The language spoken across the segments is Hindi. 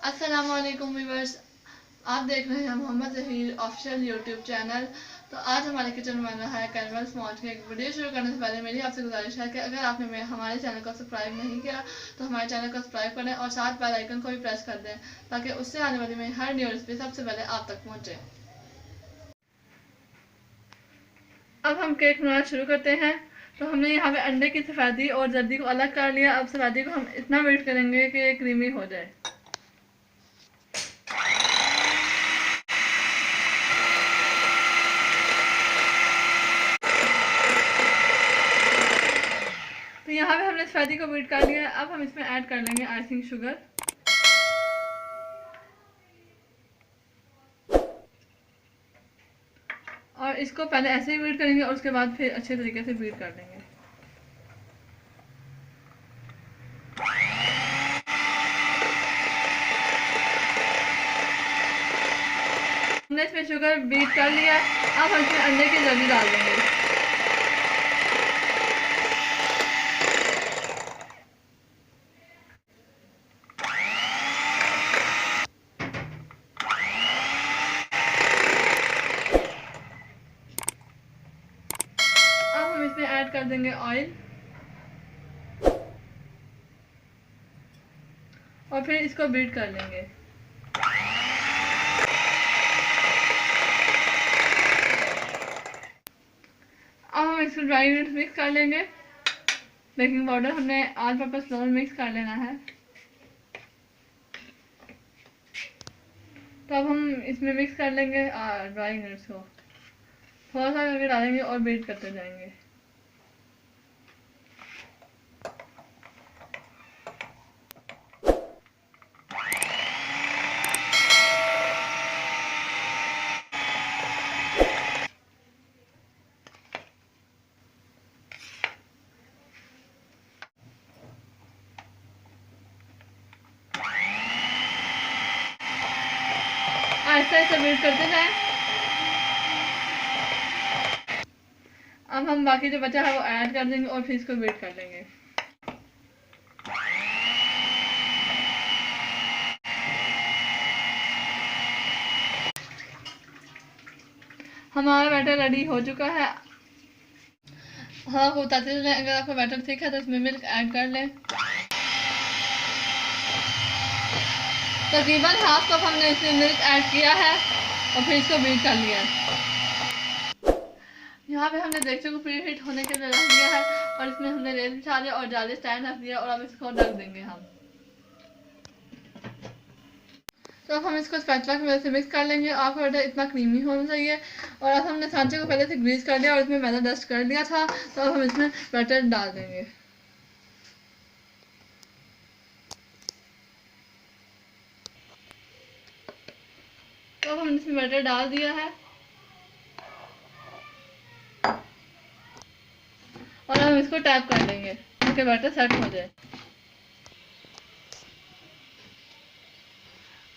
अस्सलाम वालेकुम व्यूअर्स, आप देख रहे हैं Mohammad Zaheer official YouTube channel. तो आज हमारे किचन में बना है कैरमल स्पॉन्ज केक। वीडियो शुरू करने से पहले मेरी आपसे गुजारिश है कि अगर आपने हमारे चैनल को सब्सक्राइब नहीं किया तो हमारे चैनल को सब्सक्राइब करें और साथ बेल आइकन को भी प्रेस कर दें ताकि उससे आने वाली मेरी हर न्यू रेसिपी सबसे पहले आप तक पहुँचे। अब हम केक बनाना शुरू करते हैं। तो हमने यहाँ पे अंडे की सफ़ेदी और जर्दी को अलग कर लिया। अब सफ़ेदी को हम इतना बीट करेंगे कि ये क्रीमी हो जाए। तो यहाँ पे हमने सफ़ेदी को बीट कर लिया है। अब हम इसमें ऐड कर लेंगे आइसिंग शुगर। और इसको पहले ऐसे ही बीट करेंगे और उसके बाद फिर अच्छे तरीके से बीट कर लेंगे। हमने इसमें शुगर बीट कर लिया। अब हम इसमें अंडे की जर्दी डाल देंगे। अब हम इसमें ऐड कर देंगे ऑयल और फिर इसको बीट कर लेंगे। अब हम इसमें ड्राई इंग्रेडिएंट्स मिक्स कर लेंगे। बेकिंग पाउडर हमने ऑल पर्पस फ्लोर मिक्स कर लेना है। तो अब हम इसमें मिक्स कर लेंगे ड्राई इंग्रेडिएंट्स को, थोड़ा सा करके डालेंगे और बीट करते जाएंगे। ऐसा ऐसा बीट करते जाएं। अब हम बाकी जो बचा है वो ऐड कर देंगे और फिर इसको बीट कर लेंगे। हमारा बैटर रेडी हो चुका है। हाँ, आपको बताते चलें, अगर आपका बैटर थिक है तो इसमें मिल्क ऐड कर लें। तकरीबन हाफ कप हमने इसमें मिल्क ऐड किया है और फिर इसको बीट कर लिया है। यहाँ पे हमने देगचे को प्री हीट होने के लिए रख दिया है और इसमें हमने रेत बिछा दिया और जाली स्टैंड रख दिया और अब इसको ढक देंगे हम। तो अब हम इसको स्पैचुला की मदद से मिक्स कर लेंगे। आपका बैटर इतना क्रीमी होना चाहिए। और अब हमने सांचे को पहले से ग्रीस कर लिया और इसमें मैदा डस्ट कर दिया था। तो अब हम इसमें बैटर डाल देंगे। तो अब हमने इसमें बैटर डाल दिया है और हम इसको टैप कर लेंगे ताकि बैटर सेट हो जाए।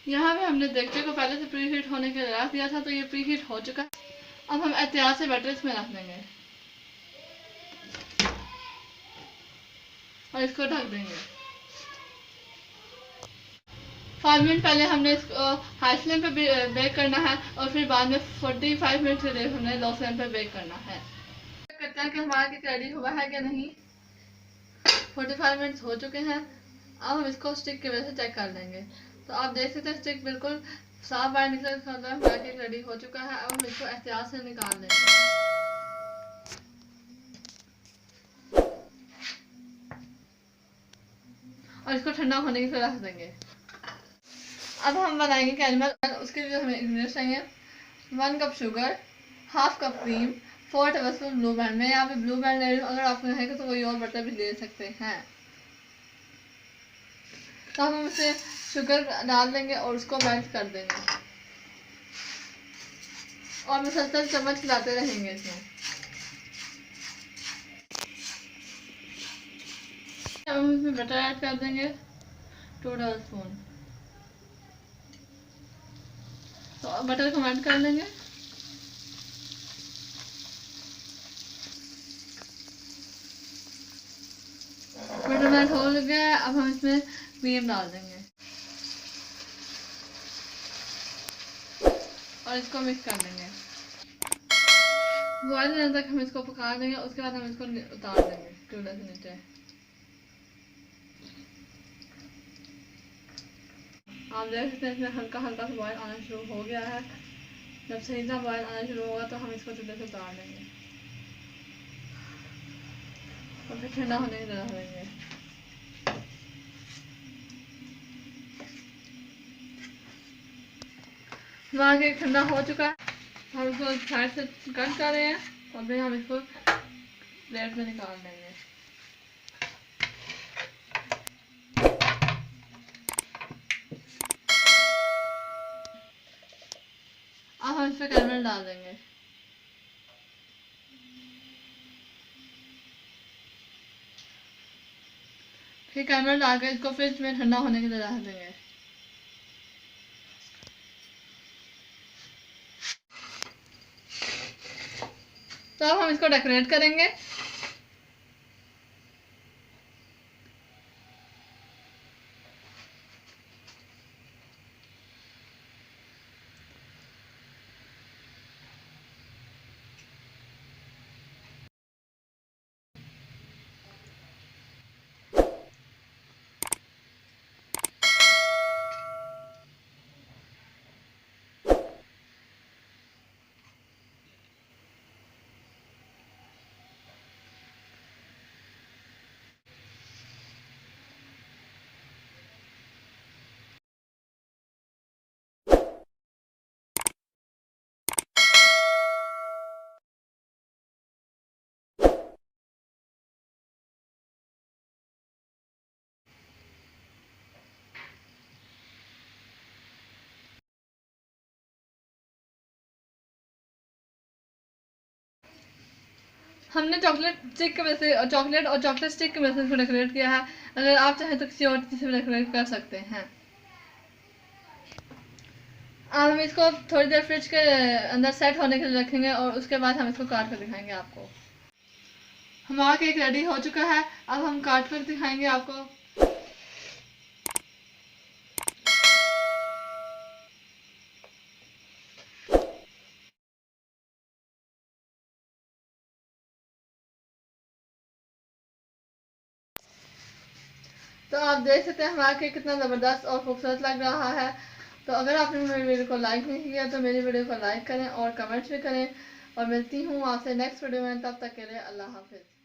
यहाँ पे हमने देगचे को पहले से प्री हीट होने के लिए रख दिया था, तो ये प्री हीट हो चुका है। अब हम एहतियात से बैटर इसमें रख देंगे और इसको ढक देंगे। 5 मिनट पहले हमने इसको हाई फ्लेम पे बेक करना है और फिर बाद में 45 मिनट के लिए हमने लो फ्लेम पे बेक करना है। चेक करते हैं कि हमारा केक रेडी हुआ है कि नहीं। 45 मिनट हो चुके हैं। अब हम इसको स्टिक की वजह से चेक कर लेंगे। तो आप देख सकते हैं स्टिक बिल्कुल साफ बाहर निकल कर हमारा केक रेडी हो चुका है। अब हम इसको एहतियात से निकाल लेंगे और इसको ठंडा होने के लिए रख देंगे। अब हम बनाएंगे कैरमल। उसके लिए हमें इंग्रेडिएंट्स चाहिए 1 cup sugar, half cup cream, 4 tablespoon blue band. मैं यहाँ पे ब्लू बैंड ले रही हूँ, अगर आपको है तो कोई और बटर भी ले सकते हैं। तो हम इसे शुगर डाल देंगे और उसको मेल्ट कर देंगे और मुसलसल चम्मच हिलाते रहेंगे इसमें। अब हम इसमें बटर ऐड कर देंगे 2 टेबलस्पून। तो बटर को मेल्ट कर लेंगे। बटर मेल्ट हो गया। अब हम इसमें क्रीम डाल देंगे। और इसको मिक्स कर देंगे। बॉयल होने तक हम इसको पका देंगे, उसके बाद हम इसको उतार देंगे चूल्हे से नीचे। आप देख सकते हैं इसमें हल्का हल्का सा बॉयल आना शुरू हो गया है। जब सही से बॉयल आना शुरू होगा तो हम इसको चूल्हे से उतार देंगे और फिर ठंडा होने की रख देंगे। हमारा केक ठंडा हो चुका है, हम इसको साइड से कट कर रहे हैं और फिर हम इसको प्लेट में निकाल देंगे। अब हम इसमें कैरमल डाल देंगे। फिर कैरमल डाल के इसको फ्रिज में ठंडा होने के लिए रख देंगे। तो अब हम इसको डेकोरेट करेंगे। हमने चॉकलेट स्टिक की वजह से चॉकलेट और चॉकलेट स्टिक की वजह से इसको डेकोरेट किया है। अगर आप चाहें तो किसी और चीज़ से डेकोरेट कर सकते हैं। अब हम इसको थोड़ी देर फ्रिज के अंदर सेट होने के लिए रखेंगे और उसके बाद हम इसको काट कर दिखाएंगे आपको। हमारा केक रेडी हो चुका है, अब हम काट कर दिखाएंगे आपको। तो आप देख सकते हैं हमारा केक कितना ज़बरदस्त और खूबसूरत लग रहा है। तो अगर आपने मेरी वीडियो को लाइक नहीं किया तो मेरी वीडियो को लाइक करें और कमेंट्स भी करें। और मिलती हूँ आपसे नेक्स्ट वीडियो में, तब तक के लिए अल्लाह हाफिज़।